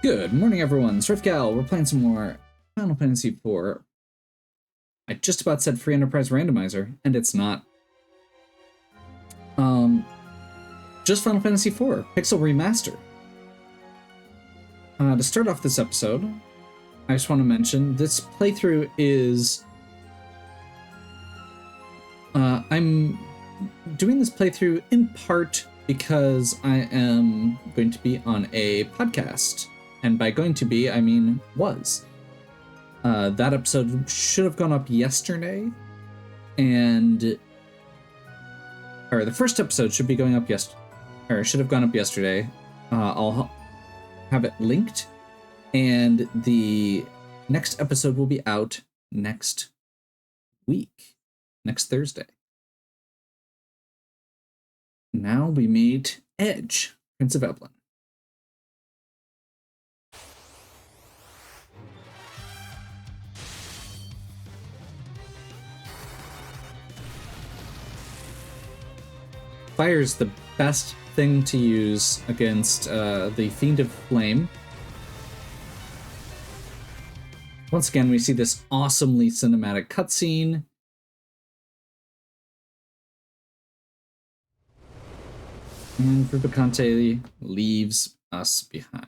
Good morning, everyone. It's Riftgal. We're playing some more Final Fantasy IV. I just about said Free Enterprise Randomizer, and it's not. Just Final Fantasy IV, Pixel Remaster. To start off this episode, I just want to mention this playthrough is... I'm doing this playthrough in part because I am going to be on a podcast. And by going to be, I mean was. That episode should have gone up yesterday. The first episode should be going up should have gone up yesterday. I'll have it linked. And the next episode will be out next week, next Thursday. Now we meet Edge, Prince of Evelyn. Fire's the best thing to use against the Fiend of Flame. Once again, we see this awesomely cinematic cutscene. And Rubicante leaves us behind.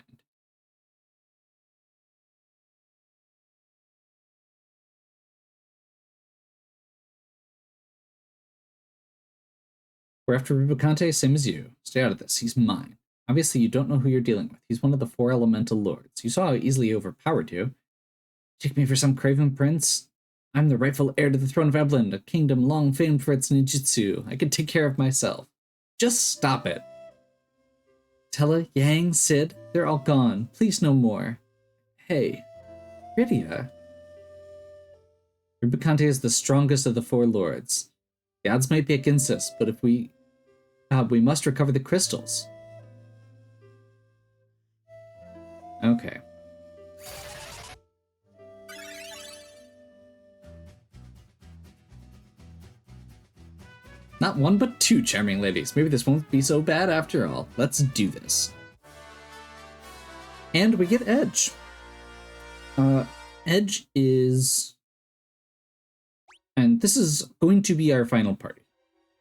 We're after Rubicante, same as you. Stay out of this. He's mine. Obviously, you don't know who you're dealing with. He's one of the 4 elemental lords. You saw how easily he overpowered you. Take me for some craven prince? I'm the rightful heir to the throne of Evelyn, a kingdom long famed for its ninjutsu. I can take care of myself. Just stop it. Tella, Yang, Sid, they're all gone. Please no more. Hey, Rydia. Rubicante is the strongest of the 4 lords. The odds might be against us, but if we must recover the crystals. Okay. Not 1, but 2 charming ladies. Maybe this won't be so bad after all. Let's do this. And we get Edge. Edge is... And this is going to be our final party.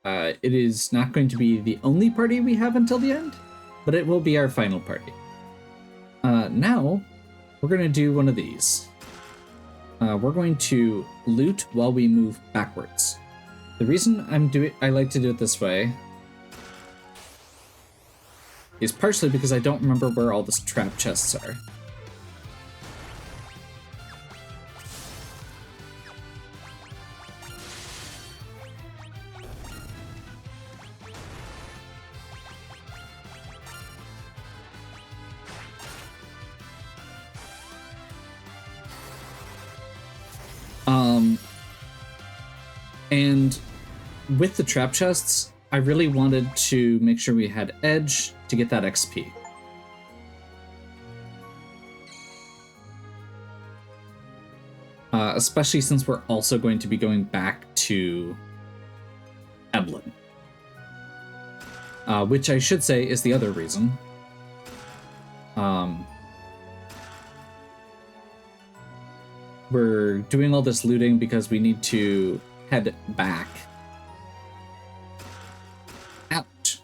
It is not going to be the only party we have until the end, but it will be our final party. Now, we're going to do one of these. We're going to loot while we move backwards. The reason I like to do it this way is partially because I don't remember where all the trap chests are. And with the trap chests, I really wanted to make sure we had Edge to get that XP. Especially since we're also going to be going back to Evelyn. Which I should say is the other reason. We're doing all this looting because we need to head back out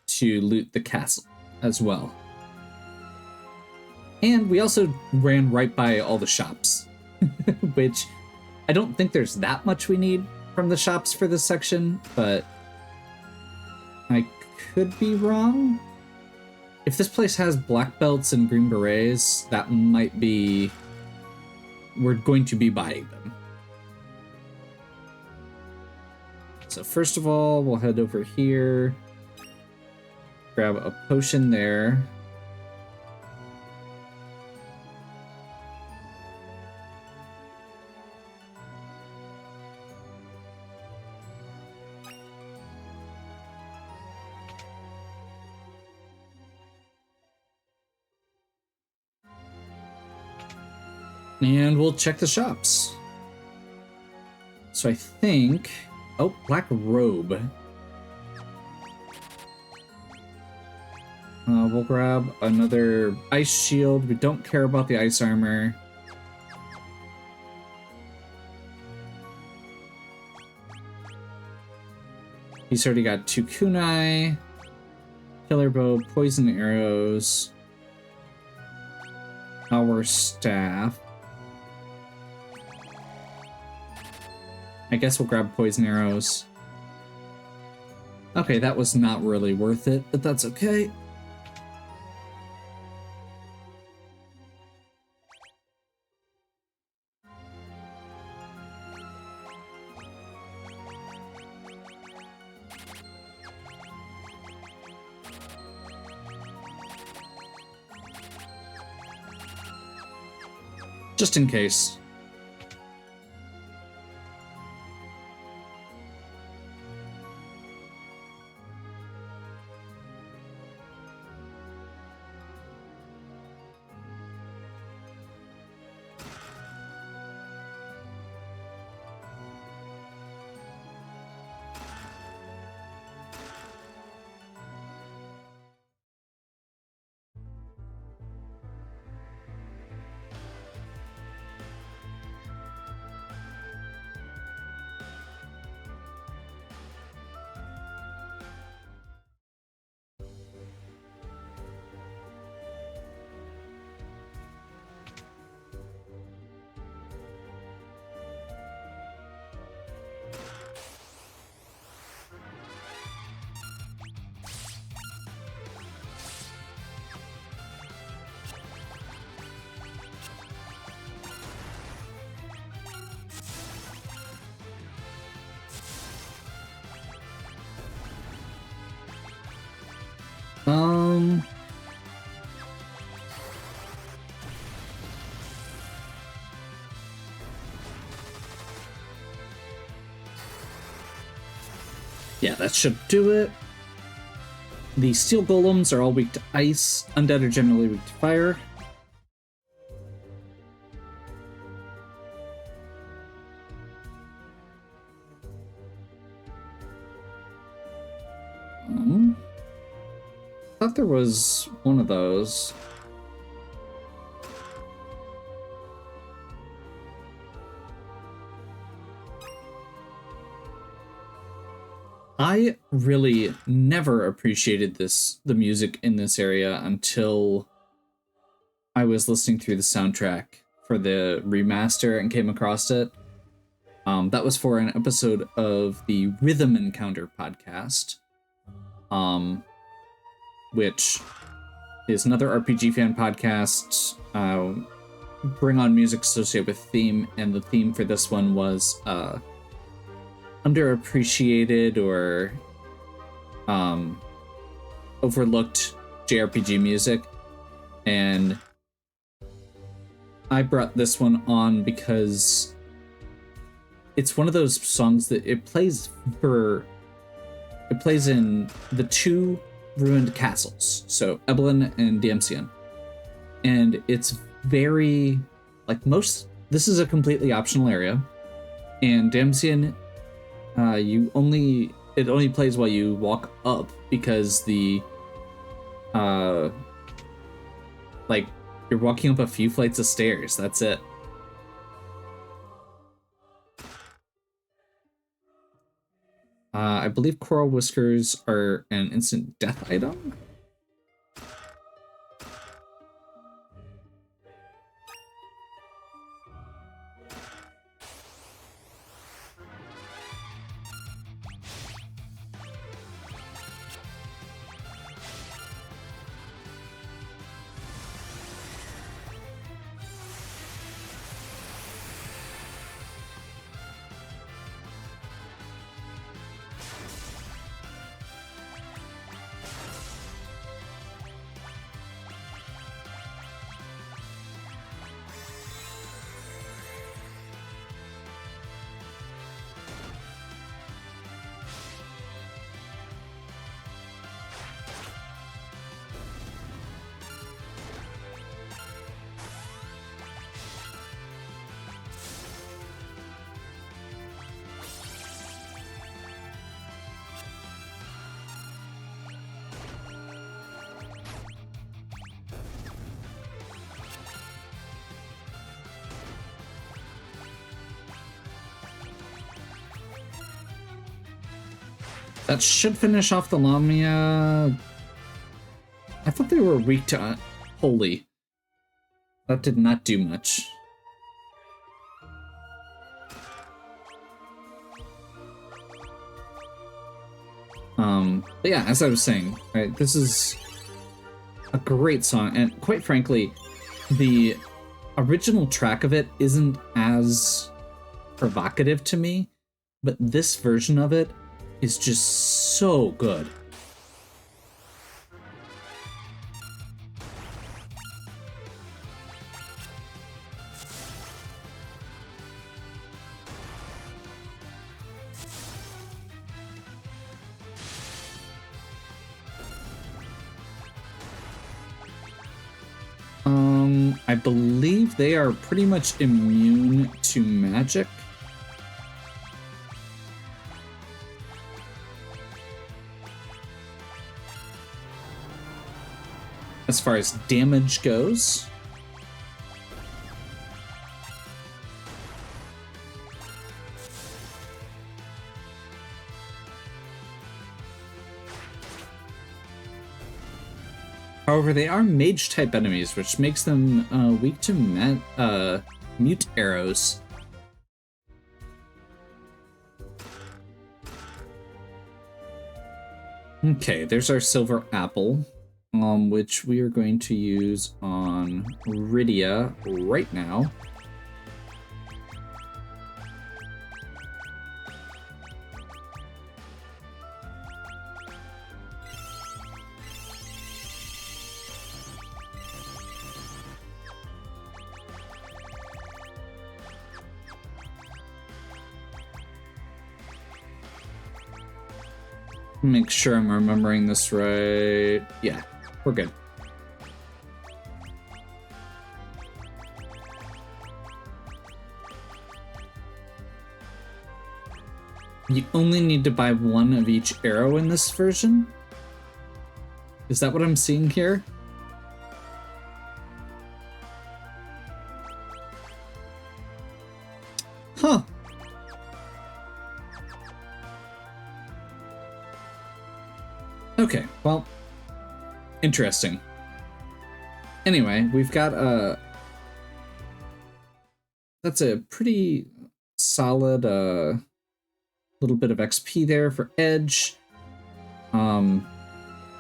to loot the castle as well. And we also ran right by all the shops, which I don't think there's that much we need from the shops for this section, but I could be wrong. If this place has black belts and green berets, that might be... We're going to be buying them. So first of all, we'll head over here, grab a potion there. And we'll check the shops. So I think... Oh, black robe. We'll grab another ice shield. We don't care about the ice armor. He's already got 2 kunai, killer bow, poison arrows, our staff. I guess we'll grab poison arrows. Okay, that was not really worth it, but that's okay. Just in case. Yeah, that should do it. The steel golems are all weak to ice. Undead are generally weak to fire. I thought there was one of those. I really never appreciated the music in this area until I was listening through the soundtrack for the remaster and came across it. That was for an episode of the Rhythm Encounter podcast, which is another RPG fan podcast. Bring on music associated with theme, and the theme for this one was underappreciated or overlooked JRPG music. And I brought this one on because it's one of those songs that it plays in the 2 ruined castles, so Ebelin and Damcyan. And it's very, like, this is a completely optional area, and Damcyan, it only plays while you walk up, because like, you're walking up a few flights of stairs, that's it. I believe coral whiskers are an instant death item. That should finish off the Lamia. I thought they were weak to Holy. That did not do much. But yeah, as I was saying, right, this is a great song, and quite frankly, the original track of it isn't as provocative to me, but this version of it is just so good. I believe they are pretty much immune to magic. As far as damage goes. However, they are mage-type enemies, which makes them weak to mute arrows. Okay, there's our silver apple, which we are going to use on Rydia right now. Make sure I'm remembering this right. Yeah, we're good. You only need to buy one of each arrow in this version? Is that what I'm seeing here? Huh. Okay, well, interesting. Anyway, we've got a... That's a pretty solid little bit of XP there for Edge.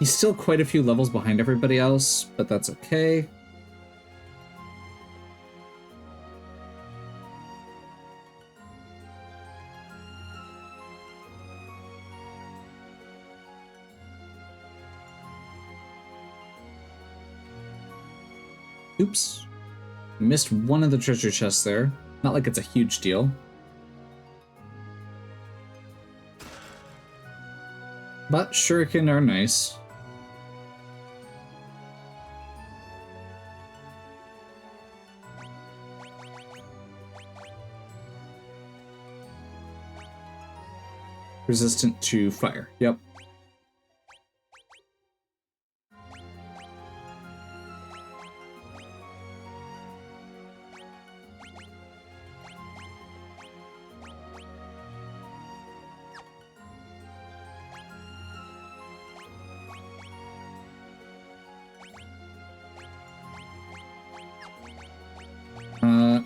He's still quite a few levels behind everybody else, but that's okay. Oops. Missed one of the treasure chests there. Not like it's a huge deal. But shuriken are nice. Resistant to fire. Yep.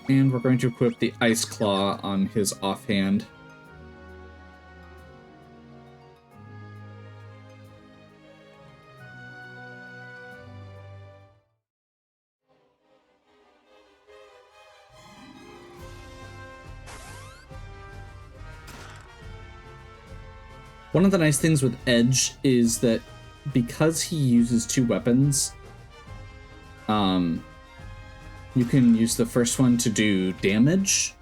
And we're going to equip the Ice Claw on his offhand. One of the nice things with Edge is that because he uses two weapons, you can use the first one to do damage,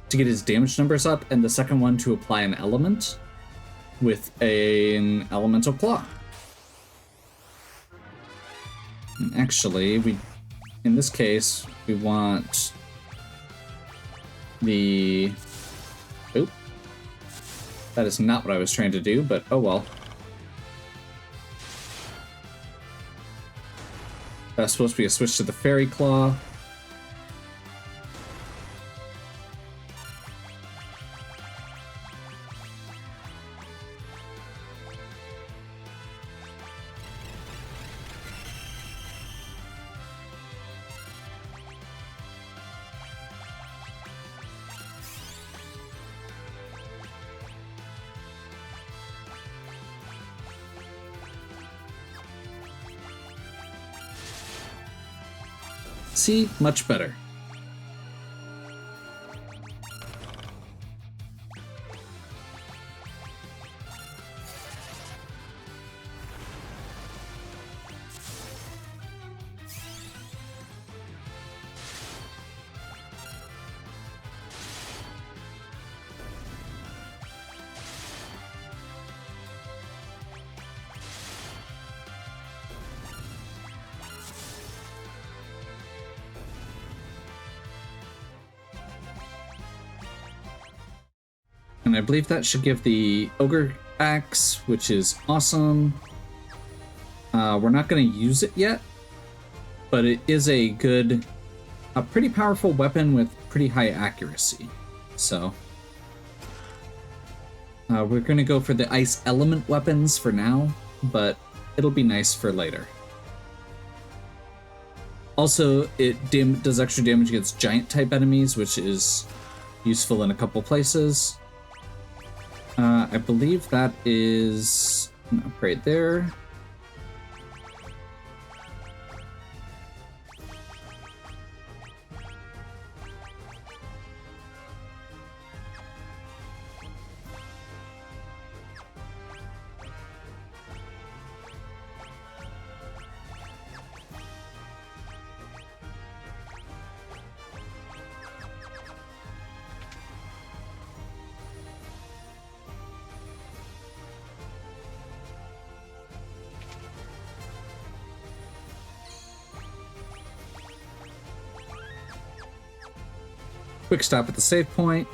to get his damage numbers up, and the second one to apply an element with an elemental claw. And actually, in this case, we want the... Oop. That is not what I was trying to do, but oh well. That's supposed to be a switch to the Fairy Claw. See? Much better. And I believe that should give the Ogre Axe, which is awesome. We're not going to use it yet, but it is a pretty powerful weapon with pretty high accuracy. So we're going to go for the Ice Element weapons for now, but it'll be nice for later. Also, it does extra damage against giant type enemies, which is useful in a couple places. I believe that is an upgrade there. Quick stop at the save point.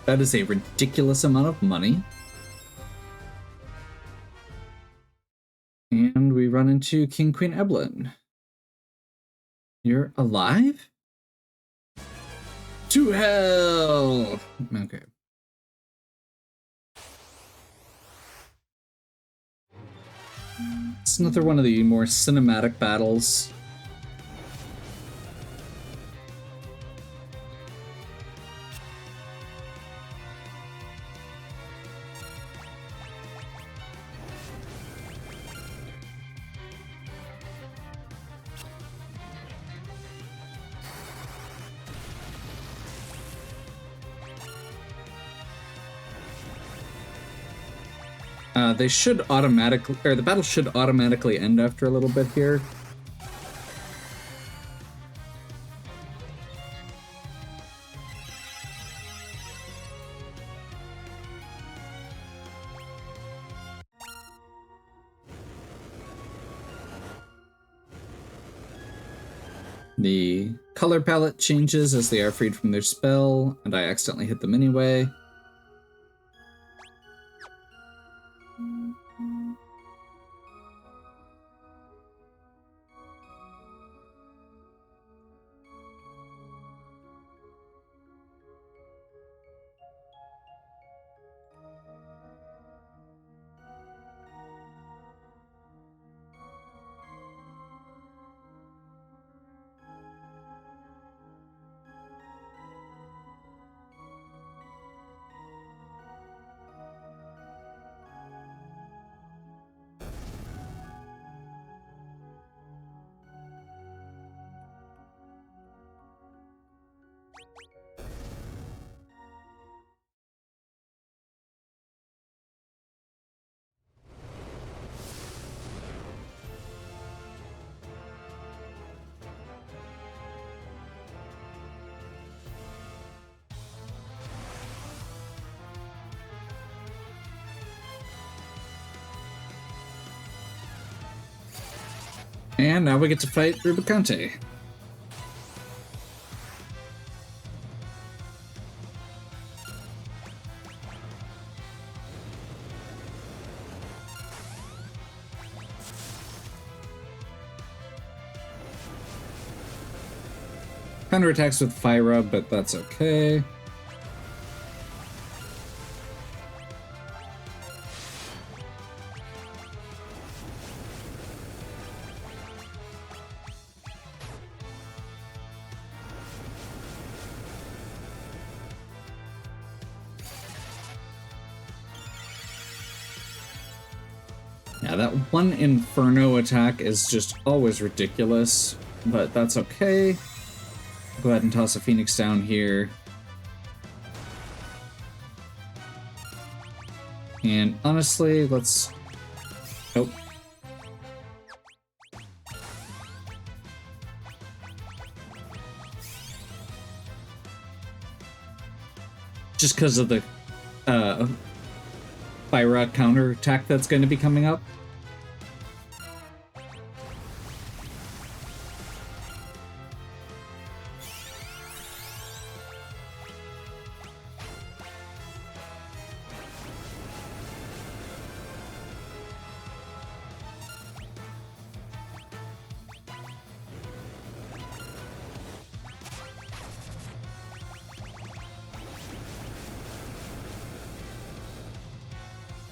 That is a ridiculous amount of money. And we run into King Queen Eblin. You're alive? To hell! Okay. It's another one of the more cinematic battles. They should automatically, or the battle should automatically end after a little bit here. The color palette changes as they are freed from their spell, and I accidentally hit them anyway. And now we get to fight Rubicante. Counterattacks with Fyra, but that's okay. Yeah, that one Inferno attack is just always ridiculous, but that's okay. Go ahead and toss a Phoenix down here. And honestly, let's... Oh. Just because of the Fyra counterattack that's going to be coming up.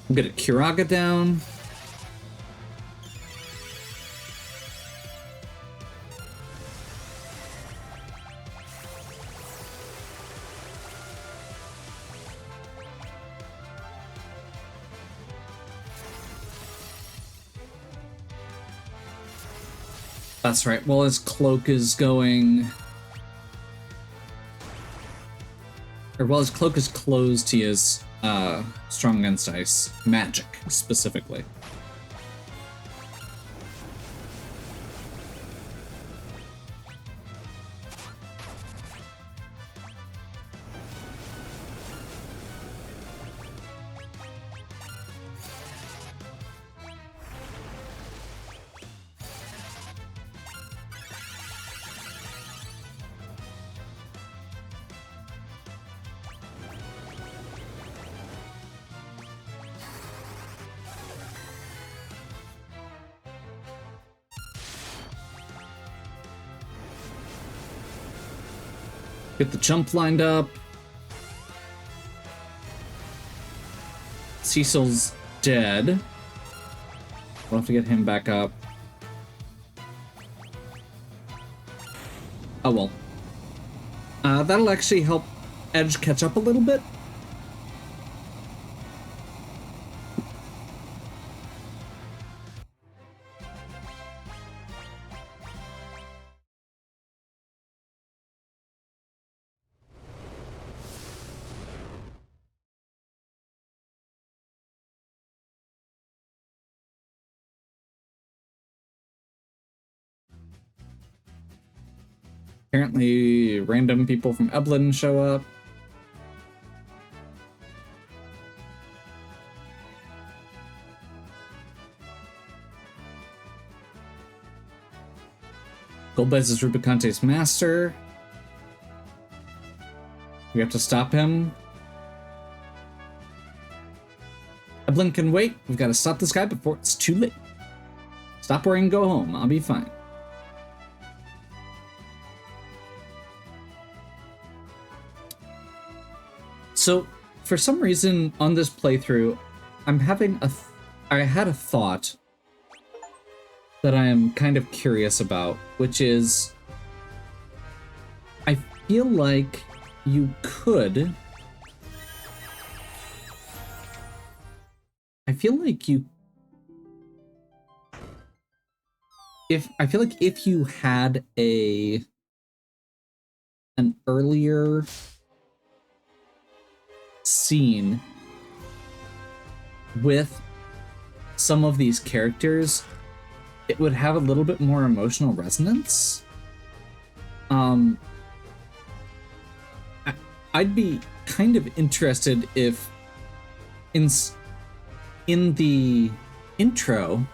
I'm gonna Kiraga down. That's right, while his cloak is going... Or while his cloak is closed, he is strong against ice. Magic, specifically. Get the jump lined up. Cecil's dead. We'll have to get him back up. Oh well. That'll actually help Edge catch up a little bit. Apparently, random people from Eblin show up. Golbez is Rubicante's master. We have to stop him. Eblin can wait. We've got to stop this guy before it's too late. Stop worrying and go home. I'll be fine. So, for some reason on this playthrough, I'm having I had a thought that I am kind of curious about, which is, I feel like you could... I feel like if you had an earlier scene with some of these characters, it would have a little bit more emotional resonance. I'd be kind of interested if in the intro,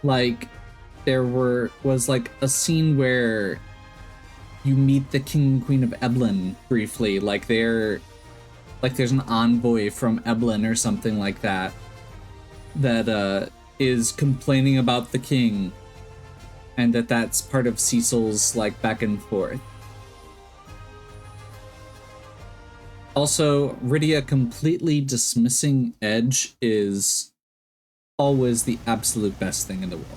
like, there was like a scene where you meet the King and Queen of Eblin briefly, like there's an envoy from Eblin or something like that is complaining about the king, and that's part of Cecil's like back and forth. Also, Rydia completely dismissing Edge is always the absolute best thing in the world.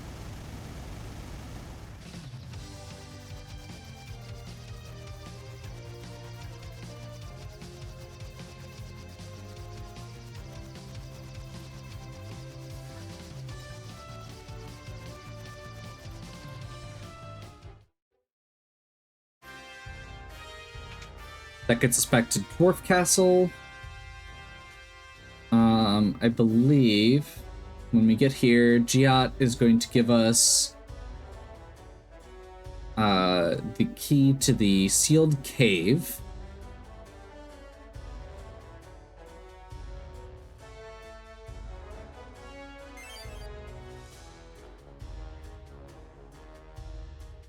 That gets us back to Dwarf Castle. I believe when we get here, Giat is going to give us the key to the sealed cave.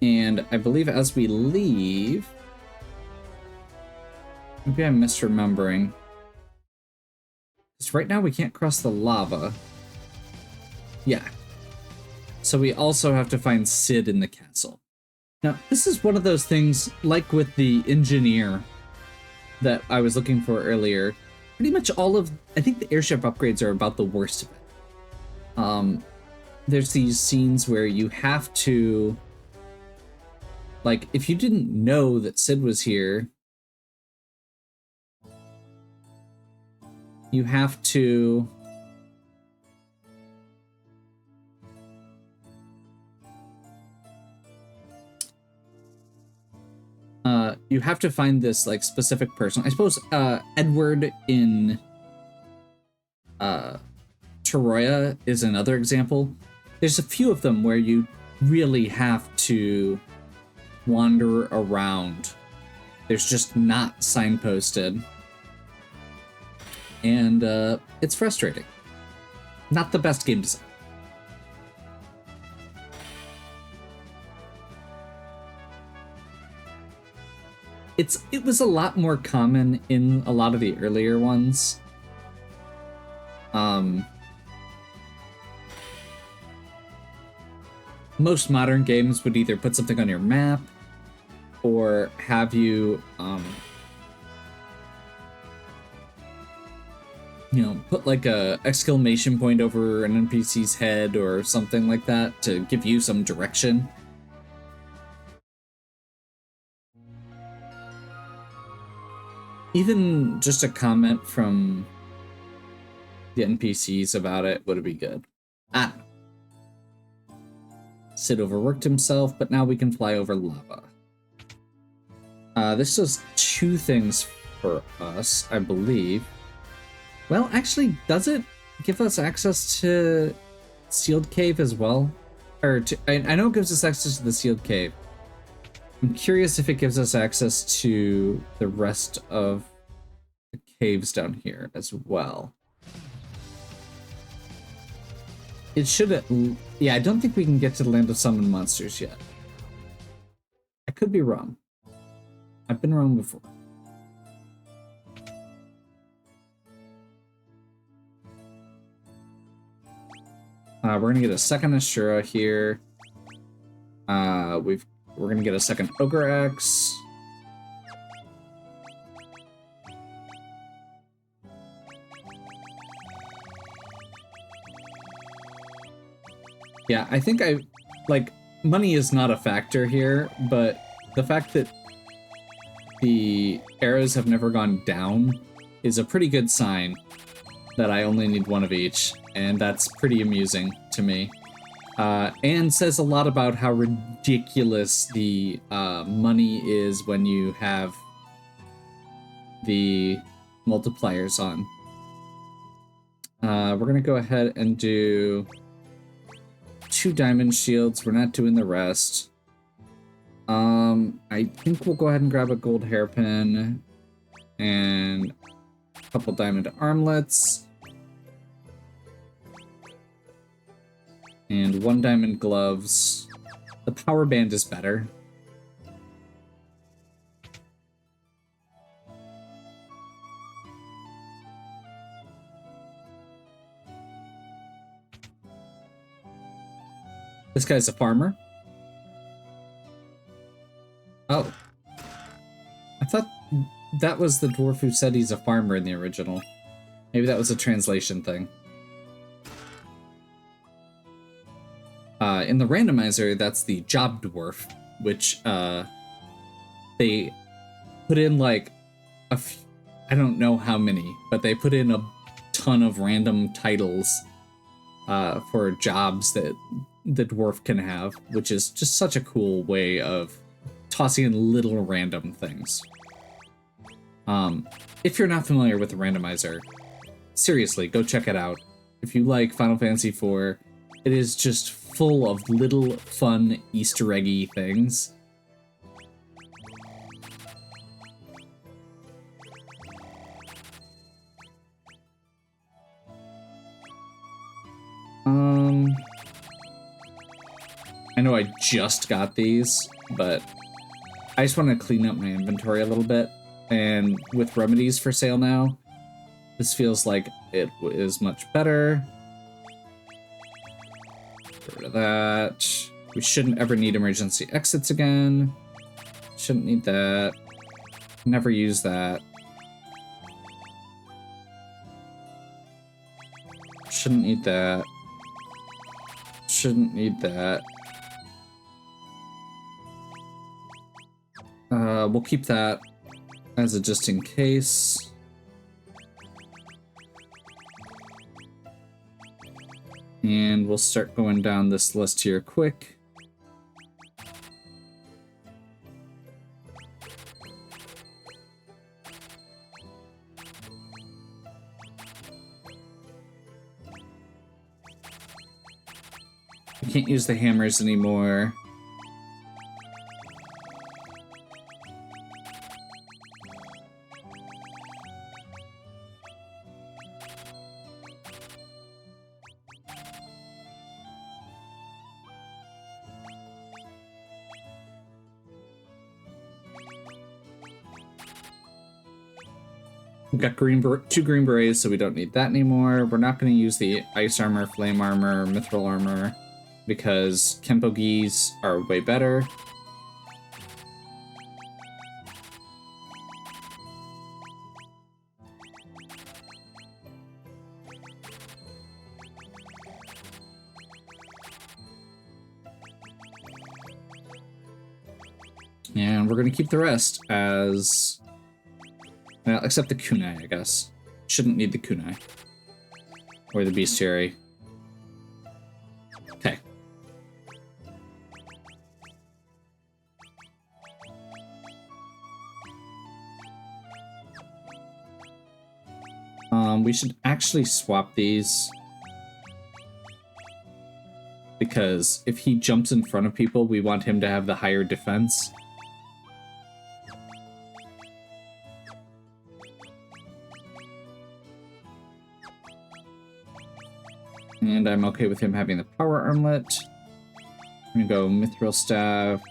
And I believe as we leave, maybe I'm misremembering. Because right now we can't cross the lava. Yeah. So we also have to find Sid in the castle. Now, this is one of those things, like with the engineer that I was looking for earlier. Pretty much all of, I think the airship upgrades are about the worst of it. There's these scenes where you have to, like, if you didn't know that Sid was here, you have to find this like specific person. I suppose Edward in Toroya is another example. There's a few of them where you really have to wander around. There's just not signposted. And it's frustrating. Not the best game design. It was a lot more common in a lot of the earlier ones. Most modern games would either put something on your map or have you you know, put like a exclamation point over an NPC's head or something like that to give you some direction. Even just a comment from the NPCs about it would be good. Ah. Sid overworked himself, but now we can fly over lava. This does two things for us, I believe. Well, actually, does it give us access to Sealed Cave as well? Or I know it gives us access to the Sealed Cave. I'm curious if it gives us access to the rest of the caves down here as well. It should... Yeah, I don't think we can get to the Land of Summoned Monsters yet. I could be wrong. I've been wrong before. We're gonna get a second Ashura here. We're gonna get a second Ogre Axe. Yeah, I think money is not a factor here, but the fact that the arrows have never gone down is a pretty good sign that I only need one of each, and that's pretty amusing to me. And says a lot about how ridiculous the money is when you have the multipliers on. We're gonna go ahead and do 2 diamond shields. We're not doing the rest. I think we'll go ahead and grab a gold hairpin and a couple diamond armlets. And 1 diamond gloves. The power band is better. This guy's a farmer. Oh. I thought that was the dwarf who said he's a farmer in the original. Maybe that was a translation thing. In the randomizer, that's the job dwarf, which they put in like I don't know how many, but they put in a ton of random titles for jobs that the dwarf can have, which is just such a cool way of tossing in little random things. If you're not familiar with the randomizer, seriously, go check it out. If you like Final Fantasy IV, it is just full of little fun Easter eggy things. I know I just got these, but I just want to clean up my inventory a little bit. And with remedies for sale now, this feels like it is much better. Get rid of that. We shouldn't ever need emergency exits again. Shouldn't need that. Never use that. Shouldn't need that. Shouldn't need that. We'll keep that as a just in case. And we'll start going down this list here quick. We can't use the hammers anymore. We've got two green berets, so we don't need that anymore. We're not going to use the ice armor, flame armor, mithril armor, because Kempo gis are way better. And we're going to keep the rest as... well, except the kunai, I guess. Shouldn't need the kunai. Or the bestiary. Okay. We should actually swap these. Because if he jumps in front of people, we want him to have the higher defense. And I'm okay with him having the power armlet. I'm gonna go mithril staff.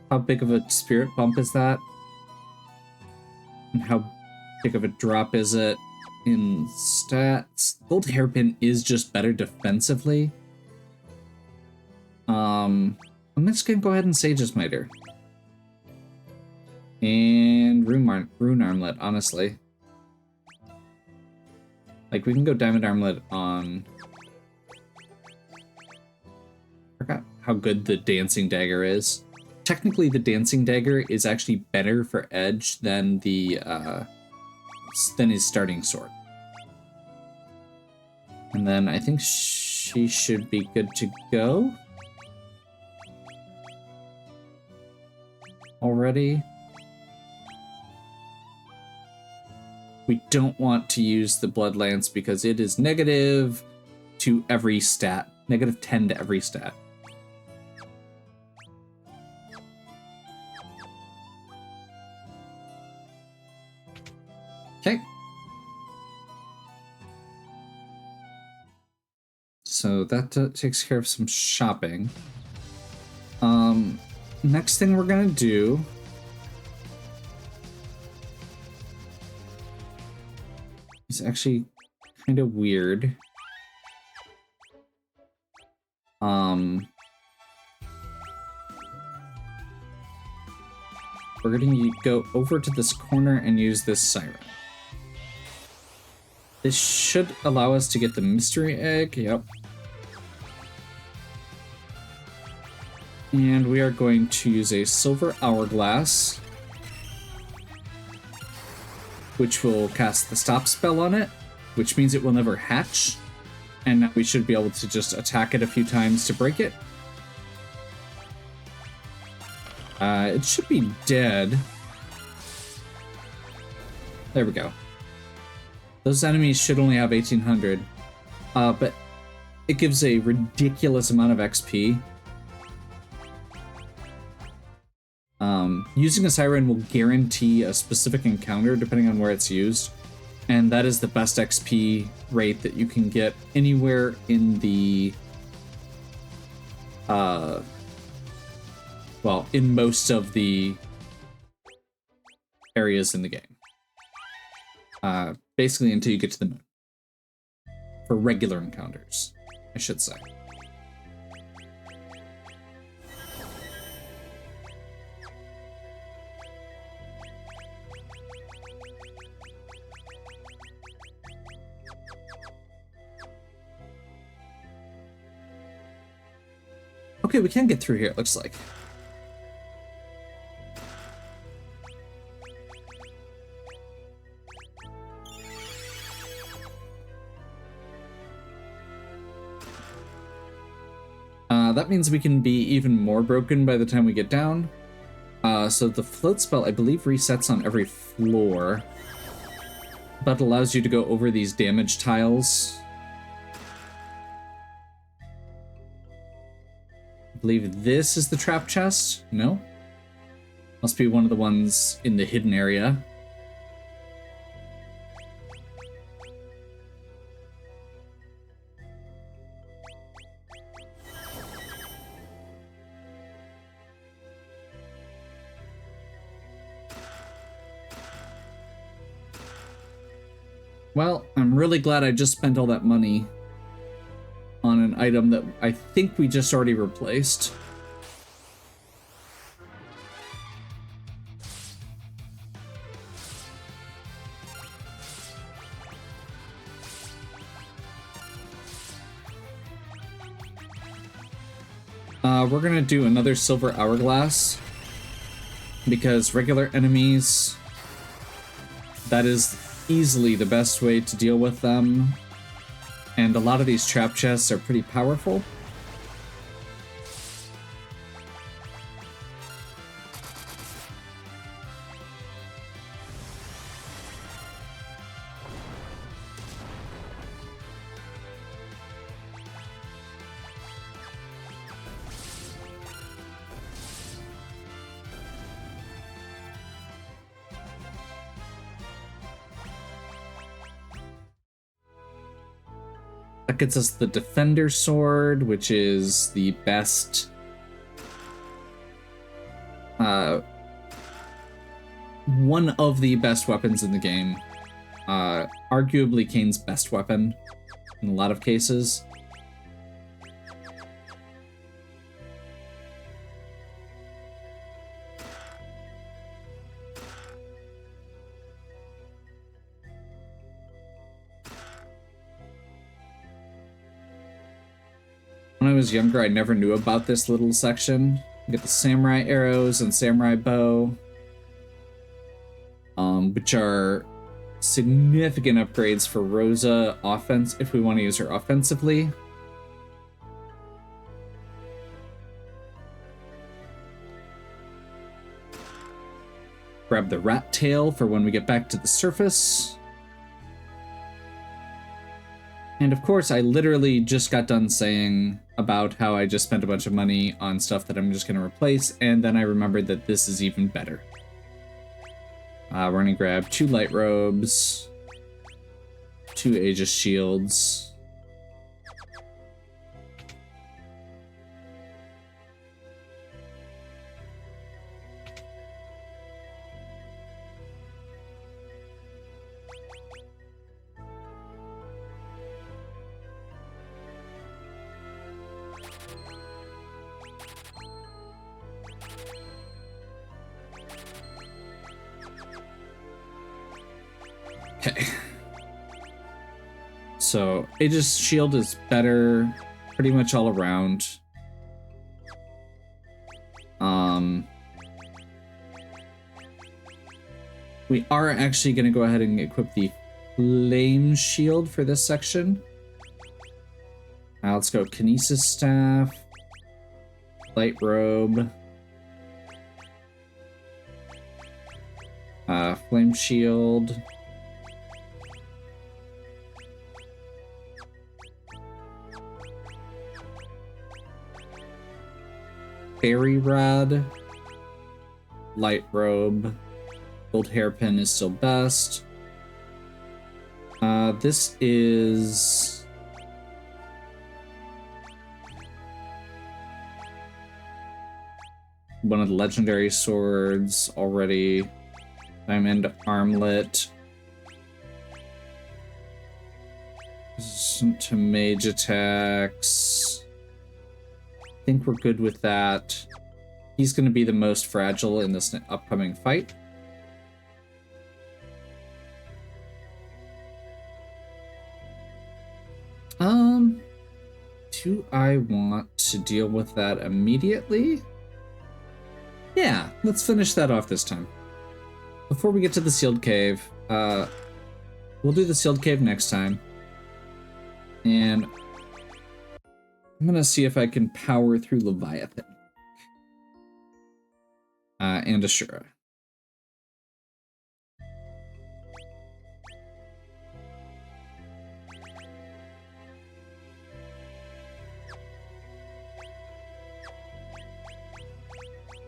How big of a spirit bump is that? And how big of a drop is it in stats? Gold hairpin is just better defensively. I'm just gonna go ahead and Sage's Miter. And rune armlet, honestly. Like, we can go Diamond Armlet on... I forgot how good the Dancing Dagger is. Technically, the Dancing Dagger is actually better for Edge than his starting sword. And then I think she should be good to go. Already. We don't want to use the Blood Lance because it is negative to every stat. Negative 10 to every stat. Okay. So that takes care of some shopping. Next thing we're gonna do is actually kind of weird. We're gonna go over to this corner and use this siren. This should allow us to get the mystery egg. Yep. And we are going to use a silver hourglass, which will cast the stop spell on it, which means it will never hatch. And now we should be able to just attack it a few times to break it. It should be dead. There we go. Those enemies should only have 1800, but it gives a ridiculous amount of XP. Using a siren will guarantee a specific encounter depending on where it's used, and that is the best XP rate that you can get anywhere in the well, in most of the areas in the game. Basically until you get to the moon. For regular encounters, I should say. Okay, we can get through here, it looks like. That means we can be even more broken by the time we get down. So the float spell, I believe, resets on every floor, but allows you to go over these damage tiles. I believe this is the trap chest. No? Must be one of the ones in the hidden area. Well, I'm really glad I just spent all that money on an item that I think we just already replaced. We're gonna do another silver hourglass because regular enemies, that is easily the best way to deal with them, and a lot of these trap chests are pretty powerful. That gets us the Defender Sword, which is the best one of the best weapons in the game. Arguably Kane's best weapon in a lot of cases. When I was younger, I never knew about this little section. You get the samurai arrows and samurai bow, which are significant upgrades for Rosa offense if we want to use her offensively. Grab the rat tail for when we get back to the surface. And of course, I literally just got done saying about how I just spent a bunch of money on stuff that I'm just going to replace, and then I remembered that this is even better. We're going to grab 2 light robes, 2 Aegis shields. Okay. So, Aegis shield is better pretty much all around. We are actually going to go ahead and equip the flame shield for this section. Let's go Kinesis staff, light robe, flame shield. Fairy Rod, Light Robe, Gold Hairpin is still best. This is one of the legendary swords already. Diamond Armlet. Resistant to mage attacks. I think we're good with that. He's going to be the most fragile in this upcoming fight. Do I want to deal with that immediately? Yeah, let's finish that off this time. Before we get to the sealed cave, we'll do the sealed cave next time. And I'm gonna see if I can power through Leviathan. And Ashura.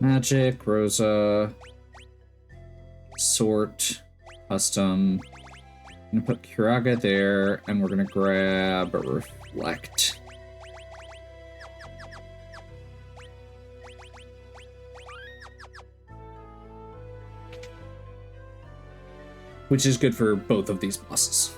Magic, Rosa, Sort, Custom. I'm gonna put Kiraga there, and we're gonna grab a Reflect. Which is good for both of these bosses.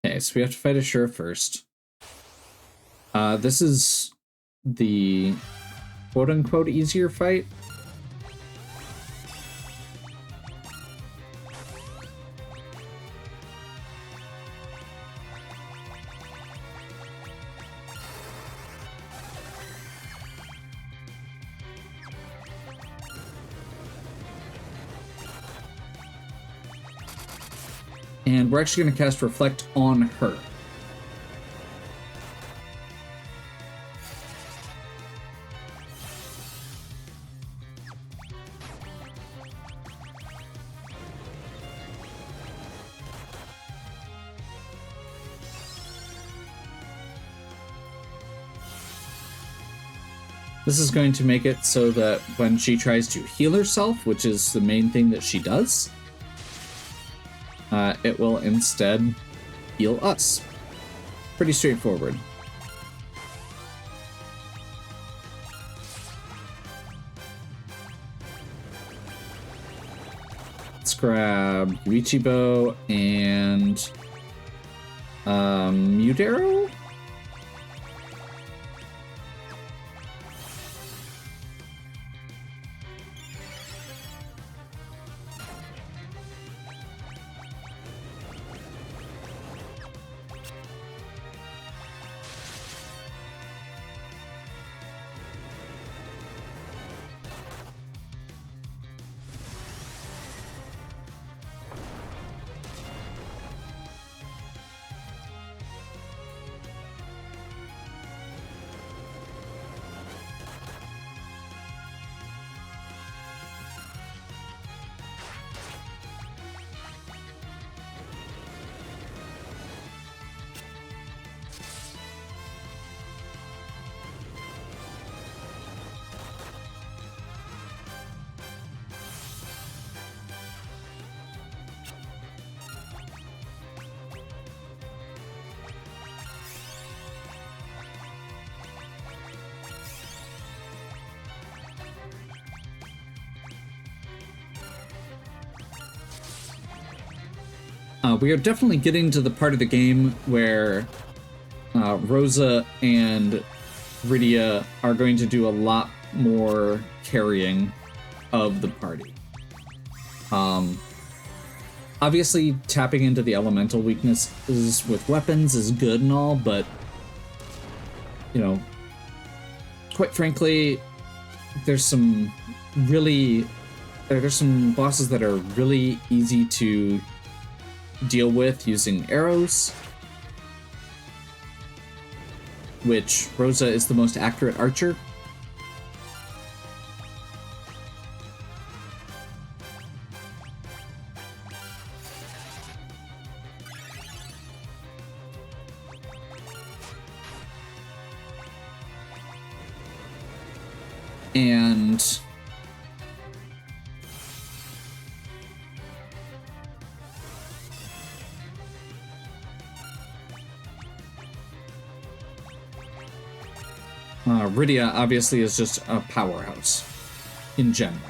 Okay, so we have to fight Ashura first. This is the quote-unquote easier fight. And we're actually going to cast Reflect on her. This is going to make it so that when she tries to heal herself, which is the main thing that she does, it will instead heal us. Pretty straightforward. Let's grab Yuichibo and Mudaro? We are definitely getting to the part of the game where Rosa and Rydia are going to do a lot more carrying of the party. Obviously, tapping into the elemental weaknesses with weapons is good and all, but, you know, quite frankly, there's some bosses that are really easy to deal with using arrows, which Rosa is the most accurate archer, And Rydia obviously is just a powerhouse in general.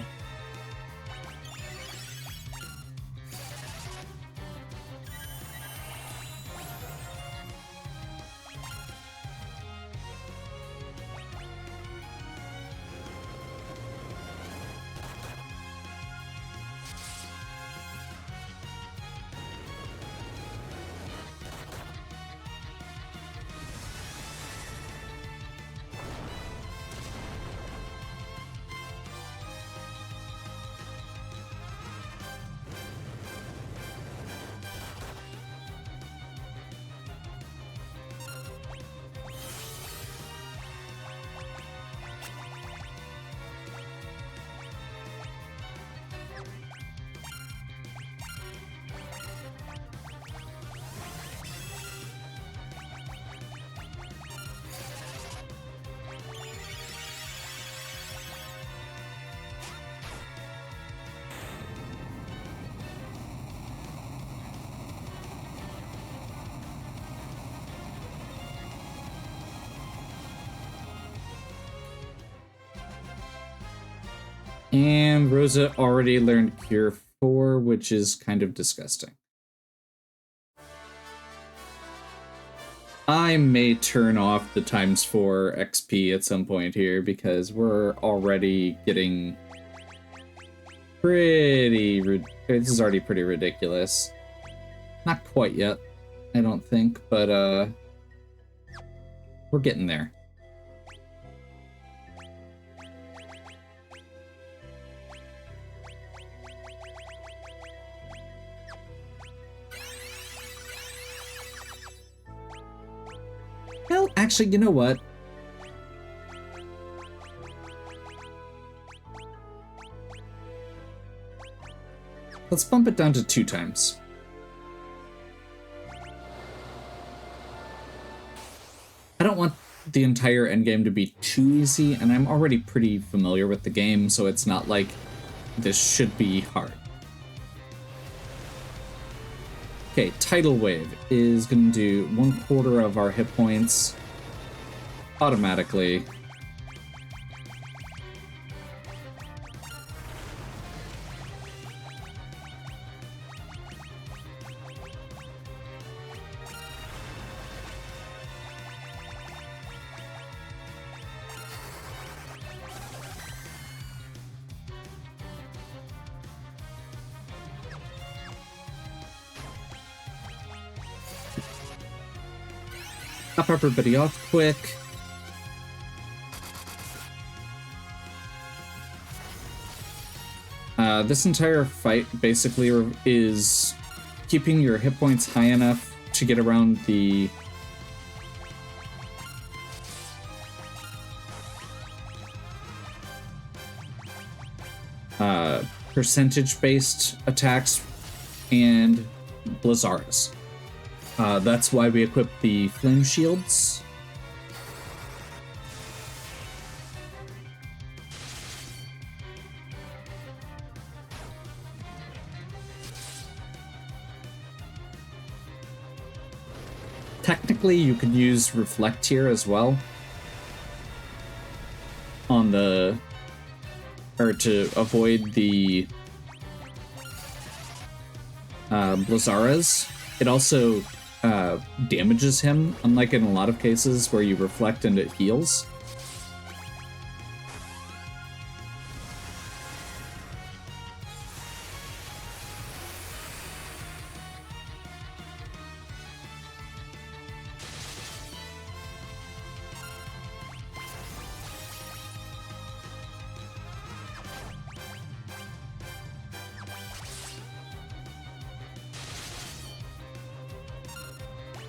And Rosa already learned Cure 4, which is kind of disgusting. I may turn off the ×4 XP at some point here because we're already getting pretty... This is already pretty ridiculous. Not quite yet, I don't think, but we're getting there. Well, actually, you know what? Let's bump it down to 2 times. I don't want the entire endgame to be too easy, and I'm already pretty familiar with the game, so it's not like this should be hard. Okay, Tidal Wave is going to do 1/4 of our hit points automatically. Top everybody off quick. This entire fight basically is keeping your hit points high enough to get around the percentage-based attacks and Blizzaras. That's why we equip the flame shields. Technically, you could use Reflect here as well. On the... or to avoid the... Blizzaras. It also damages him, unlike in a lot of cases where you reflect and it heals.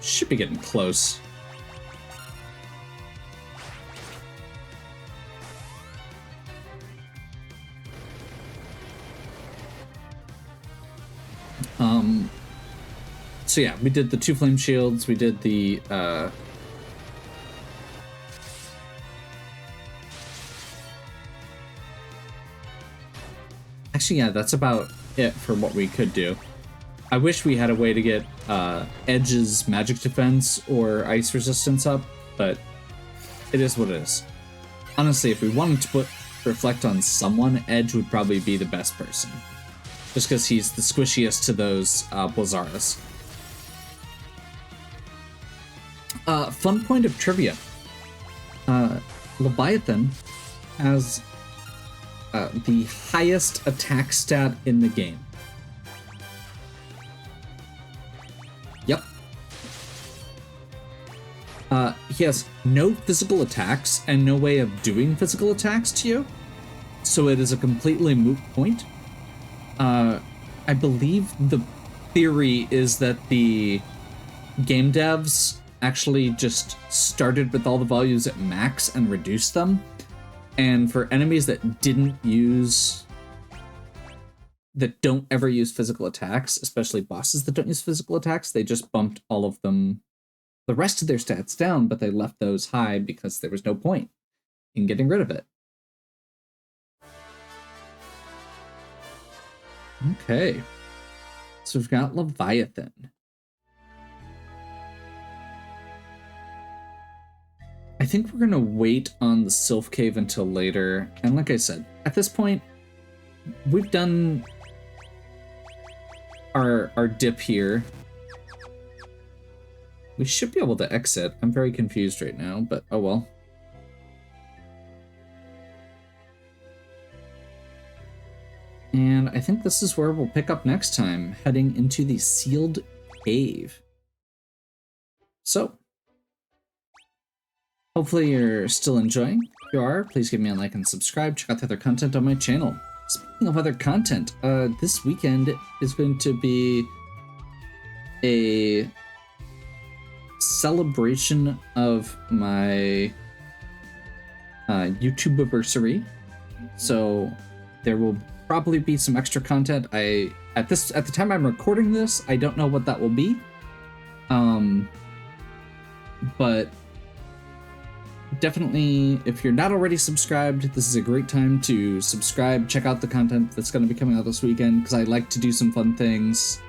Should be getting close. So yeah, we did the 2 flame shields, we did the Actually, yeah, that's about it for what we could do. I wish we had a way to get Edge's magic defense or ice resistance up, but it is what it is. Honestly, if we wanted to put Reflect on someone, Edge would probably be the best person. Just because he's the squishiest to those Blazzaras. Fun point of trivia. Leviathan has the highest attack stat in the game. Yep. He has no physical attacks and no way of doing physical attacks to you, so it is a completely moot point. I believe the theory is that the game devs actually just started with all the values at max and reduced them, and for enemies that don't ever use physical attacks, especially bosses that don't use physical attacks, they just bumped all of them, the rest of their stats down, but they left those high because there was no point in getting rid of it. Okay, so we've got Leviathan. I think we're gonna wait on the Sylph Cave until later, and like I said, at this point, we've done our dip here. We should be able to exit. I'm very confused right now, but oh well. And I think this is where we'll pick up next time, heading into the sealed cave. So, hopefully you're still enjoying. If you are, please give me a like and subscribe. Check out the other content on my channel. Speaking of other content, this weekend is going to be a celebration of my YouTube anniversary. So there will probably be some extra content. At the time I'm recording this, I don't know what that will be. But definitely, if you're not already subscribed, this is a great time to subscribe. Check out the content that's going to be coming out this weekend, because I like to do some fun things,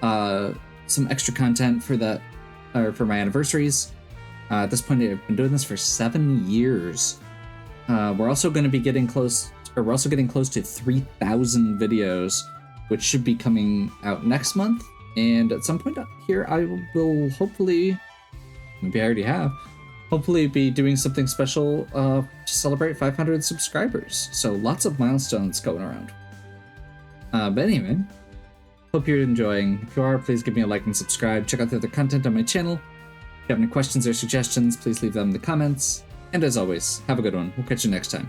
some extra content for that, or for my anniversaries. At this point, I've been doing this for 7 years. We're also going to be getting close, we're also getting close to 3,000 videos, which should be coming out next month. And at some point here, I will hopefully, maybe I already have, hopefully be doing something special to celebrate 500 subscribers. So lots of milestones going around. But anyway, hope you're enjoying. If you are, please give me a like and subscribe. Check out the other content on my channel. If you have any questions or suggestions, please leave them in the comments. And as always, have a good one. We'll catch you next time.